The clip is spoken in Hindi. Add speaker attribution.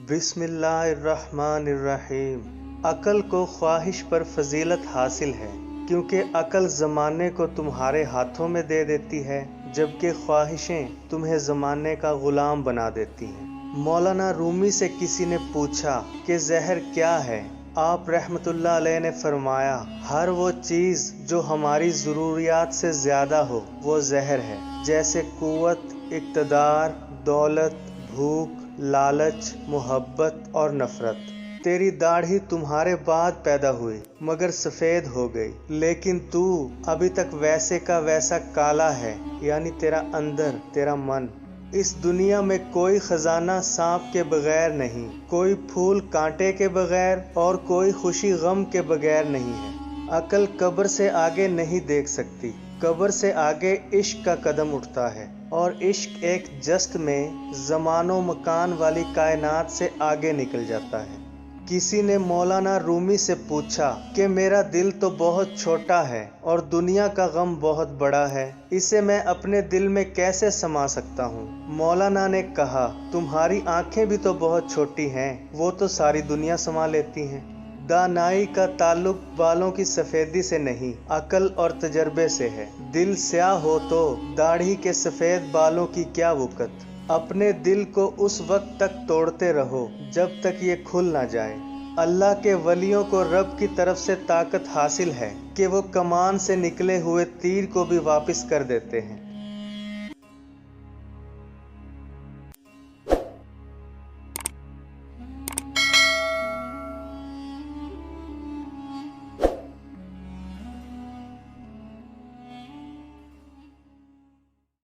Speaker 1: बिस्मिल्लाहिर्रहमानिर्रहीम। अकल को ख्वाहिश पर फजीलत हासिल है, क्योंकि अकल ज़माने को तुम्हारे हाथों में दे देती है, जबकि ख्वाहिशें तुम्हें ज़माने का ग़ुलाम बना देती हैं। मौलाना रूमी से किसी ने पूछा कि जहर क्या है? आप रहमतुल्लाह अलैह ने फरमाया, हर वो चीज़ जो हमारी ज़रूरियात से ज़्यादा हो वो जहर है, जैसे क़ुव्वत, इक़्तिदार, दौलत, भूख, लालच, मोहब्बत और नफ़रत। तेरी दाढ़ी तुम्हारे बाद पैदा हुई मगर सफ़ेद हो गई, लेकिन तू अभी तक वैसे का वैसा काला है, यानी तेरा अंदर, तेरा मन। इस दुनिया में कोई खजाना सांप के बगैर नहीं, कोई फूल कांटे के बगैर और कोई खुशी गम के बगैर नहीं है। अकल कब्र से आगे नहीं देख सकती, कब्र से आगे इश्क का कदम उठता है, और इश्क एक जस्त में ज़मानो मकान वाली कायनात से आगे निकल जाता है। किसी ने मौलाना रूमी से पूछा कि मेरा दिल तो बहुत छोटा है और दुनिया का गम बहुत बड़ा है, इसे मैं अपने दिल में कैसे समा सकता हूँ? मौलाना ने कहा, तुम्हारी आंखें भी तो बहुत छोटी हैं, वो तो सारी दुनिया समा लेती हैं। दानाई का ताल्लुक बालों की सफ़ेदी से नहीं, अकल और तजर्बे से है। दिल स्याह हो तो दाढ़ी के सफ़ेद बालों की क्या वक़्त। अपने दिल को उस वक्त तक तोड़ते रहो जब तक ये खुल ना जाए। अल्लाह के वलियों को रब की तरफ से ताकत हासिल है कि वो कमान से निकले हुए तीर को भी वापस कर देते हैं।